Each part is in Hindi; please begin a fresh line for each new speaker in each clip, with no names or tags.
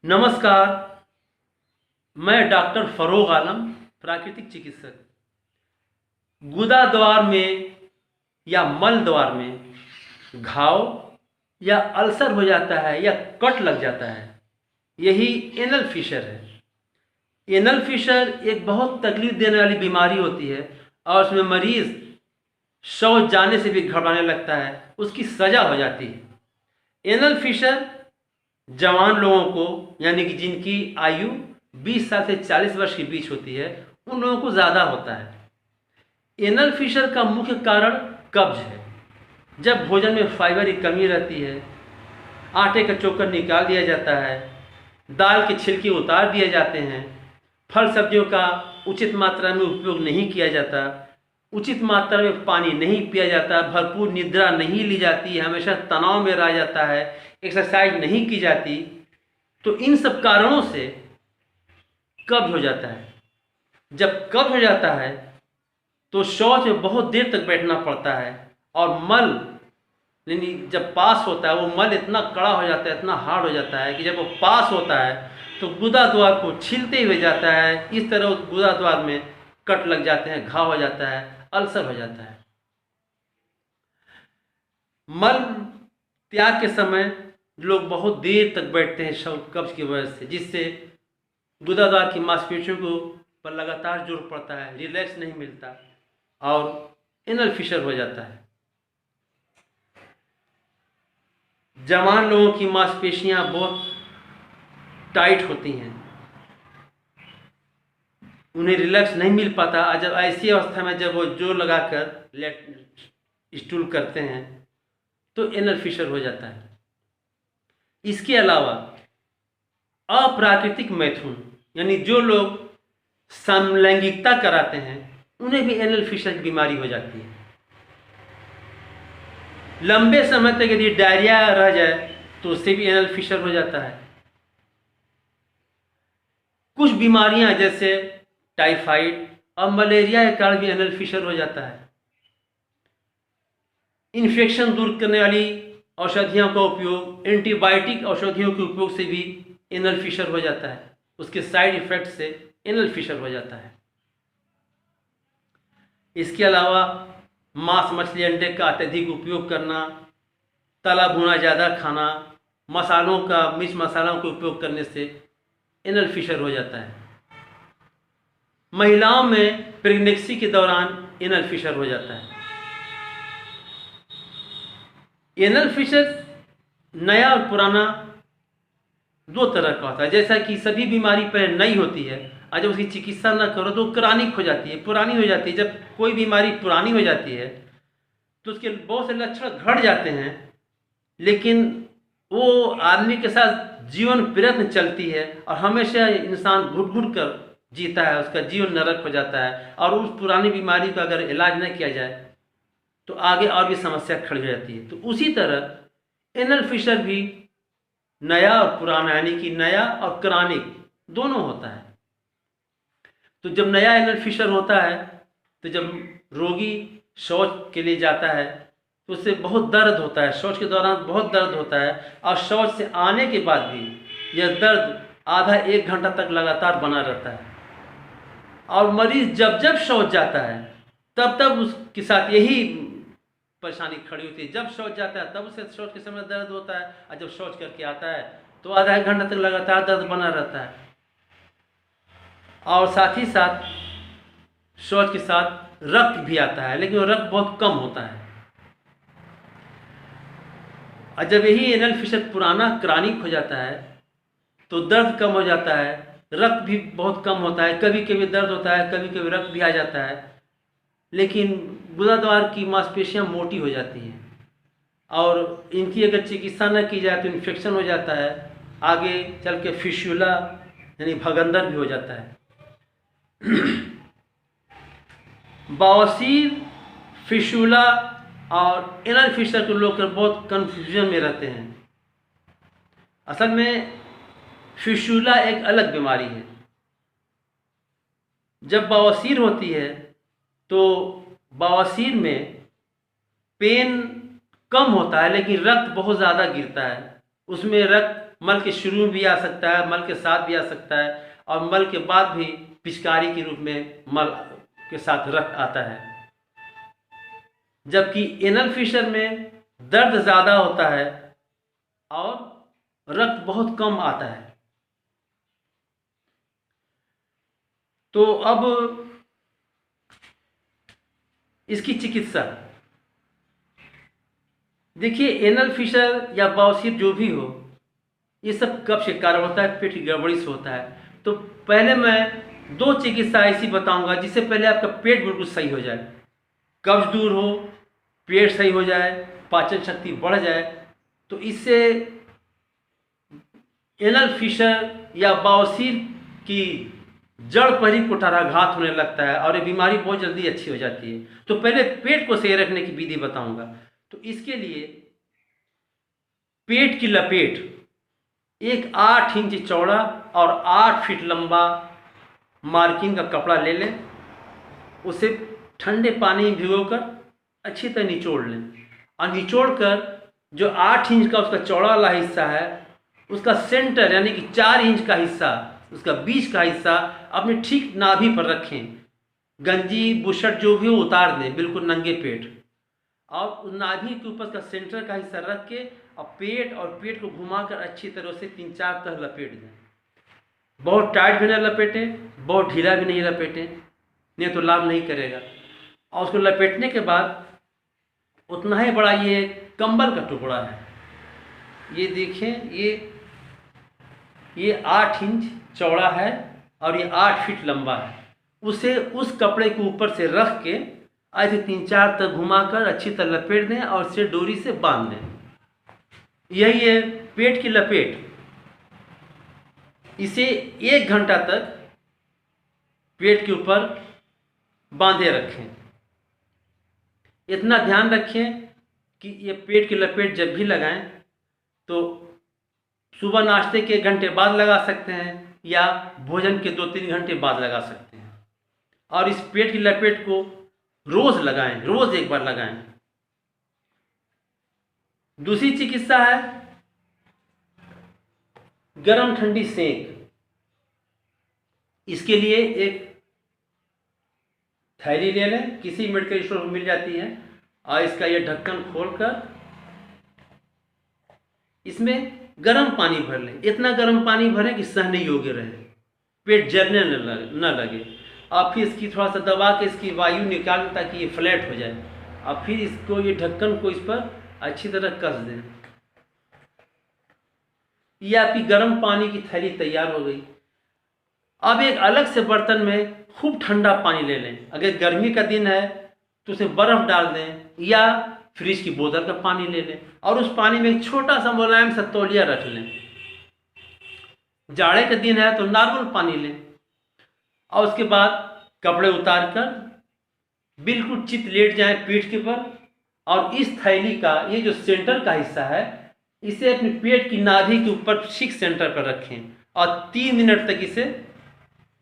नमस्कार। मैं डॉक्टर फरोग आलम, प्राकृतिक चिकित्सक। गुदा द्वार में या मल द्वार में घाव या अल्सर हो जाता है या कट लग जाता है, यही एनल फिशर है। एनल फिशर एक बहुत तकलीफ देने वाली बीमारी होती है और उसमें मरीज शौच जाने से भी घबराने लगता है, उसकी सजा हो जाती है। एनल फिशर जवान लोगों को, यानी कि जिनकी आयु 20 साल से 40 वर्ष के बीच होती है, उन लोगों को ज़्यादा होता है। एनल फिशर का मुख्य कारण कब्ज है। जब भोजन में फाइबर की कमी रहती है, आटे का चोकर निकाल दिया जाता है, दाल के छिलके उतार दिए जाते हैं, फल सब्जियों का उचित मात्रा में उपयोग नहीं किया जाता, उचित मात्रा में पानी नहीं पिया जाता, भरपूर निद्रा नहीं ली जाती, हमेशा तनाव में रहा जाता है, एक्सरसाइज नहीं की जाती, तो इन सब कारणों से कब्ज हो जाता है। जब कब्ज हो जाता है तो शौच में बहुत देर तक बैठना पड़ता है और मल यानी जब पास होता है, वो मल इतना कड़ा हो जाता है, इतना हार्ड हो जाता है कि जब वो पास होता है तो गुदा द्वार को छीलते हुए जाता है। इस तरह उस गुदा द्वार में कट लग जाते हैं, घाव हो जाता है, अल्सर हो जाता है। मल त्याग के समय लोग बहुत देर तक बैठते हैं कब्ज की वजह से, जिससे गुदाद्वार की मांसपेशियों को पर लगातार जोर पड़ता है, रिलैक्स नहीं मिलता और एनल फिशर हो जाता है। जवान लोगों की मांसपेशियां बहुत टाइट होती हैं, उन्हें रिलैक्स नहीं मिल पाता। जब ऐसी अवस्था में जब वो जोर लगाकर स्टूल करते हैं तो एनल फिशर हो जाता है। इसके अलावा अप्राकृतिक मैथुन, यानी जो लोग समलैंगिकता कराते हैं, उन्हें भी एनल फिशर की बीमारी हो जाती है। लंबे समय तक यदि डायरिया रह जाए तो उससे भी एनल फिशर हो जाता है। कुछ बीमारियां जैसे टाइफाइड और मलेरिया के कारण भी एनल फिशर हो जाता है। इन्फेक्शन दूर करने वाली औषधियों का उपयोग, एंटीबायोटिक औषधियों के उपयोग से भी एनल फिशर हो जाता है, उसके साइड इफेक्ट से एनल फिशर हो जाता है। इसके अलावा मांस मछली अंडे का अत्यधिक उपयोग करना, तला भुना ज़्यादा खाना, मसालों का मिर्च मसालों का उपयोग करने से एनल फिशर हो जाता है। महिलाओं में प्रेगनेंसी के दौरान एनल फिशर हो जाता है। एनल फिशर नया और पुराना दो तरह का होता है। जैसा कि सभी बीमारी पहले नई होती है और जब उसकी चिकित्सा न करो तो क्रानिक हो जाती है, पुरानी हो जाती है। जब कोई बीमारी पुरानी हो जाती है तो उसके बहुत से लक्षण घट जाते हैं, लेकिन वो आदमी के साथ जीवन प्रयत्न चलती है और हमेशा इंसान घुट घुट कर जीता है, उसका जीवन नरक हो जाता है। और उस पुरानी बीमारी का अगर इलाज न किया जाए तो आगे और भी समस्या खड़ी हो जाती है। तो उसी तरह एनल फिशर भी नया और पुराना, यानी कि नया और क्रानिक दोनों होता है। तो जब नया एनल फिशर होता है तो जब रोगी शौच के लिए जाता है तो उससे बहुत दर्द होता है, शौच के दौरान बहुत दर्द होता है और शौच से आने के बाद भी यह दर्द आधा एक घंटा तक लगातार बना रहता है। और मरीज जब जब शौच जाता है तब तब उसके साथ यही परेशानी खड़ी होती है। जब शौच जाता है तब उसे शौच के समय दर्द होता है और जब शौच करके आता है तो आधा एक घंटा तक लगातार दर्द बना रहता है। और साथ ही साथ शौच के साथ रक्त भी आता है, लेकिन वो रक्त बहुत कम होता है। और जब यही एनल फिशर पुराना क्रानिक हो जाता है तो दर्द कम हो जाता है, रक्त भी बहुत कम होता है, कभी कभी दर्द होता है, कभी कभी रक्त भी आ जाता है, लेकिन गुदाद्वार की मांसपेशियां मोटी हो जाती हैं और इनकी अगर चिकित्सा न की जाए तो इन्फेक्शन हो जाता है, आगे चल के फिशुला यानी भगंदर भी हो जाता है। बवासीर, फिशुला और एनल फिशर को लोग बहुत कन्फ्यूजन में रहते हैं। असल में फिशुला एक अलग बीमारी है। जब बवासीर होती है तो बवासीर में पेन कम होता है लेकिन रक्त बहुत ज़्यादा गिरता है, उसमें रक्त मल के शुरू में भी आ सकता है, मल के साथ भी आ सकता है, और मल के बाद भी पिचकारी के रूप में मल के साथ रक्त आता है। जबकि एनल फिशर में दर्द ज़्यादा होता है और रक्त बहुत कम आता है। तो अब इसकी चिकित्सा देखिए, एनल फिशर या बवासीर जो भी हो, ये सब कब से कारण होता है? पेट की गड़बड़ी से होता है। तो पहले मैं 2 चिकित्सा ऐसी बताऊंगा जिससे पहले आपका पेट बिल्कुल सही हो जाए, कब्ज दूर हो, पेट सही हो जाए, पाचन शक्ति बढ़ जाए। तो इससे एनल फिशर या बवासीर की जड़ पर ही कुठाराघात होने लगता है और ये बीमारी बहुत जल्दी अच्छी हो जाती है। तो पहले पेट को सही रखने की विधि बताऊंगा। तो इसके लिए पेट की लपेट एक 8 इंच चौड़ा और 8 फीट लंबा मार्किंग का कपड़ा ले लें, उसे ठंडे पानी में भिगोकर अच्छी तरह निचोड़ लें, और निचोड़ कर जो 8 इंच का उसका चौड़ा वाला हिस्सा है, उसका सेंटर यानी कि 4 इंच का हिस्सा, उसका बीच का हिस्सा अपने ठीक नाभि पर रखें। गंजी बुशर्ट जो भी हो उतार दें बिल्कुल नंगे पेट, और उस नाभि के ऊपर का सेंटर का हिस्सा रख के और पेट को घुमाकर अच्छी तरह से 3-4 तह लपेट दें। बहुत टाइट भी नहीं लपेटें, बहुत ढीला भी नहीं लपेटें, नहीं तो लाभ नहीं करेगा। और उसको लपेटने के बाद उतना ही बड़ा ये कंबल का टुकड़ा है, ये देखें, ये 8 इंच चौड़ा है और ये 8 फीट लंबा है। उसे उस कपड़े के ऊपर से रख के ऐसे 3-4 तक घुमाकर अच्छी तरह लपेट दें और इसे डोरी से बांध दें। यही है पेट की लपेट। इसे 1 घंटा तक पेट के ऊपर बांधे रखें। इतना ध्यान रखें कि ये पेट की लपेट जब भी लगाएं तो सुबह नाश्ते के 1 घंटे बाद लगा सकते हैं या भोजन के 2-3 घंटे बाद लगा सकते हैं। और इस पेट की लपेट को रोज लगाएं, रोज 1 बार लगाएं। दूसरी चिकित्सा है गरम ठंडी सेक। इसके लिए एक थैली ले लें, किसी मेडिकल स्टोर में मिल जाती है, और इसका ये ढक्कन खोलकर इसमें गर्म पानी भर लें। इतना गर्म पानी भरें कि सहने योग्य रहे, पेट जलने न लगे। और फिर इसकी थोड़ा सा दबा के इसकी वायु निकाल ताकि ये फ्लैट हो जाए, और फिर इसको ये ढक्कन को इस पर अच्छी तरह कस दें। ये आपकी गर्म पानी की थैली तैयार हो गई। अब एक अलग से बर्तन में खूब ठंडा पानी ले लें। अगर गर्मी का दिन है तो उसमें बर्फ डाल दें या फ्रिज की बोतल का पानी ले लें, और उस पानी में एक छोटा सा मुलायम सा तौलिया रख लें। जाड़े का दिन है तो नॉर्मल पानी लें, और उसके बाद कपड़े उतार कर बिल्कुल चित लेट जाएं पीठ के पर, और इस थैली का ये जो सेंटर का हिस्सा है इसे अपने पेट की नाभि के ऊपर ठीक सेंटर पर रखें और 3 मिनट तक इसे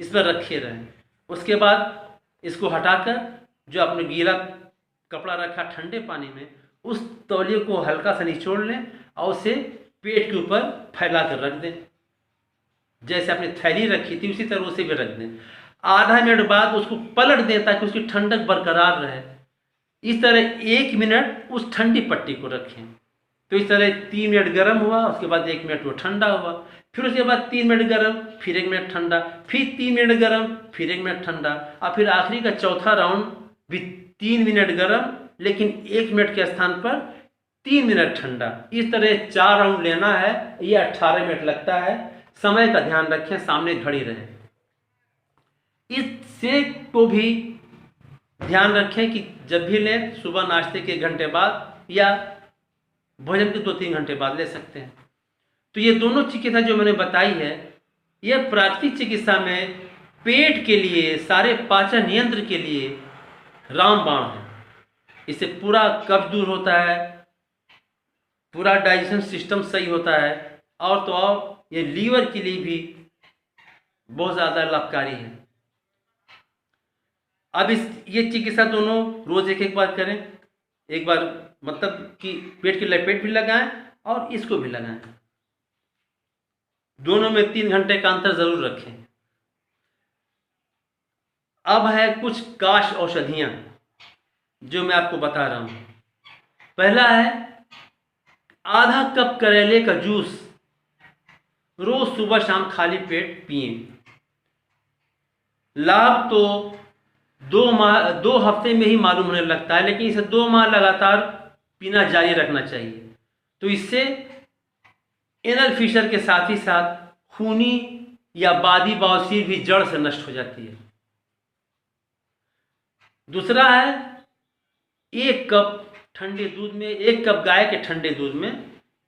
इस पर रखे रहें। उसके बाद इसको हटाकर जो आपने गीला कपड़ा रखा ठंडे पानी में, उस तौलिए को हल्का सा निचोड़ लें और उसे पेट के ऊपर फैला कर रख दें। जैसे आपने थैली रखी थी उसी तरह उसे भी रख दें। आधा मिनट बाद उसको पलट दें ताकि उसकी ठंडक बरकरार रहे। इस तरह 1 मिनट उस ठंडी पट्टी को रखें। तो इस तरह 3 मिनट गर्म हुआ, उसके बाद 1 मिनट वो ठंडा हुआ, फिर उसके बाद 3 मिनट गर्म, फिर 1 मिनट ठंडा, फिर 3 मिनट गर्म, फिर 1 मिनट ठंडा, और फिर आखिरी का चौथा राउंड भी 3 मिनट गर्म लेकिन 1 मिनट के स्थान पर 3 मिनट ठंडा। इस तरह 4 राउंड लेना है। ये 18 मिनट लगता है। समय का ध्यान रखें, सामने घड़ी रहे। इस सेक को भी ध्यान रखें कि जब भी लें सुबह नाश्ते के 1 घंटे बाद या भोजन के 2-3 घंटे बाद ले सकते हैं। तो ये दोनों चिकित्सा जो मैंने बताई है, यह प्राकृतिक चिकित्सा में पेट के लिए, सारे पाचन यंत्र के लिए रामबाण है। इससे पूरा कब्ज दूर होता है, पूरा डाइजेशन सिस्टम सही होता है, और तो और ये लीवर के लिए भी बहुत ज़्यादा लाभकारी है। अब ये चिकित्सा दोनों रोज 1-1 बार करें। एक बार मतलब कि पेट की लपेट भी लगाएं और इसको भी लगाएं। दोनों में 3 घंटे का अंतर जरूर रखें। अब है कुछ काश औषधियाँ जो मैं आपको बता रहा हूँ। पहला है आधा कप करेले का जूस रोज सुबह शाम खाली पेट पिए। लाभ तो 2 हफ्ते में ही मालूम होने लगता है, लेकिन इसे 2 माह लगातार पीना जारी रखना चाहिए। तो इससे एनल फिशर के साथ ही साथ खूनी या बादी बवासीर भी जड़ से नष्ट हो जाती है। दूसरा है 1 कप ठंडे दूध में, 1 कप गाय के ठंडे दूध में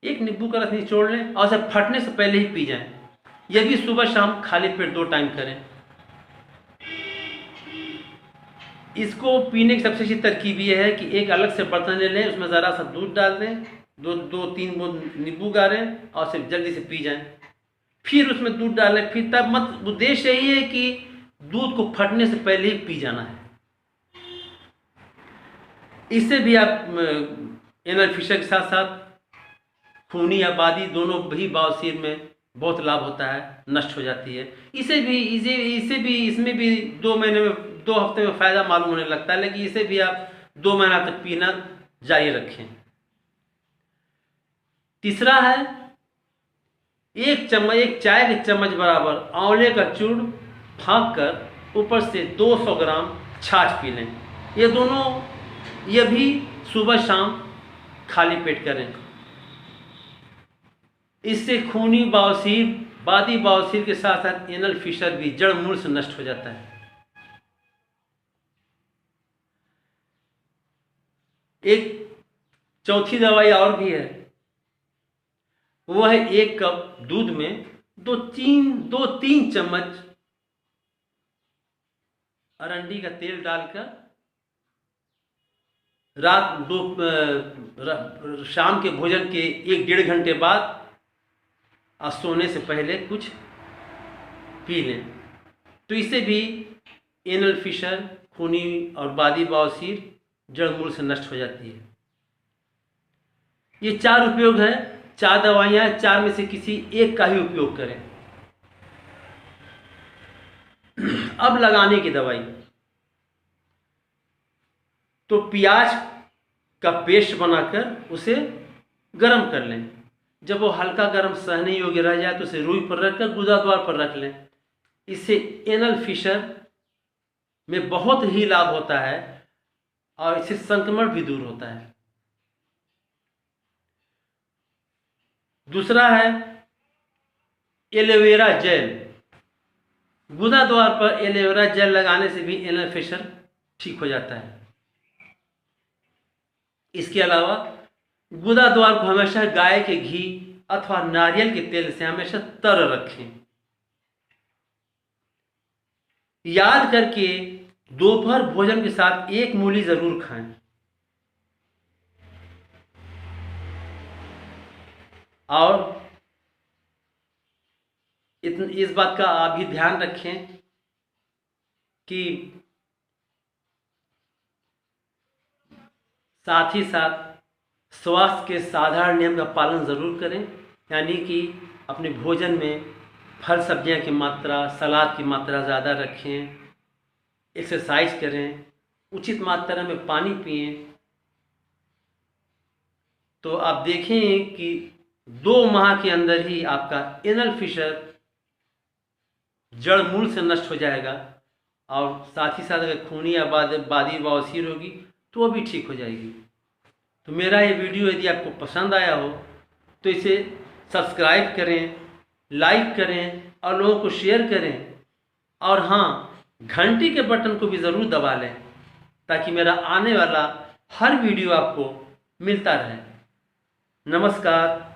1 नींबू का रस निचोड़ लें और उसे फटने से पहले ही पी जाएं। यह भी सुबह शाम खाली पेट 2 टाइम करें। इसको पीने की सबसे अच्छी तरकीब यह है कि एक अलग से बर्तन ले लें, उसमें ज़रा सा दूध डाल दें, 2-3 बूंद नींबू गाड़ें और उसे जल्दी से पी जाएं। फिर उसमें दूध डालें, फिर तब मत उद्देश्य यही है कि दूध को फटने से पहले ही पी जाना है। इससे भी आप एनल फिशर के साथ साथ खूनी या बादी दोनों भी बवासीर में बहुत लाभ होता है, नष्ट हो जाती है। इसमें भी 2 महीने में 2 हफ्ते में फ़ायदा मालूम होने लगता है, लेकिन इसे भी आप 2 महीना तक पीना जारी रखें। तीसरा है 1 चाय के चम्मच बराबर आंवले का चूर्ण फाँक कर ऊपर से 200 ग्राम छाछ पी लें। यह भी सुबह शाम खाली पेट करें। इससे खूनी बवासीर, बादी बवासीर के साथ साथ एनल फिशर भी जड़ मूल से नष्ट हो जाता है। एक चौथी दवाई और भी है, वो है 1 कप दूध में 2-3 चम्मच अरंडी का तेल डालकर शाम के भोजन के 1-1.5 घंटे बाद और सोने से पहले कुछ पी लें। तो इससे भी एनल फिशर, खूनी और बादी बवासीर जड़ मूल से नष्ट हो जाती है। ये 4 उपयोग है, 4 दवाइयाँ, 4 में से किसी एक का ही उपयोग करें। अब लगाने की दवाई, तो प्याज का पेस्ट बनाकर उसे गर्म कर लें। जब वो हल्का गर्म सहने योग्य रह जाए तो उसे रुई पर रखकर गुदाद्वार पर रख लें। इससे एनल फिशर में बहुत ही लाभ होता है और इससे संक्रमण भी दूर होता है। दूसरा है एलोवेरा जेल। गुदाद्वार पर एलोवेरा जेल लगाने से भी एनल फिशर ठीक हो जाता है। इसके अलावा गुदाद्वार को हमेशा गाय के घी अथवा नारियल के तेल से हमेशा तर रखें। याद करके दोपहर भोजन के साथ 1 मूली जरूर खाएं। और इस बात का आप भी ध्यान रखें कि साथ ही साथ स्वास्थ्य के साधारण नियम का पालन ज़रूर करें, यानी कि अपने भोजन में फल सब्जियां की मात्रा, सलाद की मात्रा ज़्यादा रखें, एक्सरसाइज करें, उचित मात्रा में पानी पिएं। तो आप देखें कि 2 माह के अंदर ही आपका एनल फिशर जड़ मूल से नष्ट हो जाएगा और साथ ही साथ अगर खूनी या बादी बवासीर होगी तो वो भी ठीक हो जाएगी। तो मेरा ये वीडियो यदि आपको पसंद आया हो तो इसे सब्सक्राइब करें, लाइक करें और लोगों को शेयर करें। और हाँ, घंटी के बटन को भी ज़रूर दबा लें ताकि मेरा आने वाला हर वीडियो आपको मिलता रहे। नमस्कार।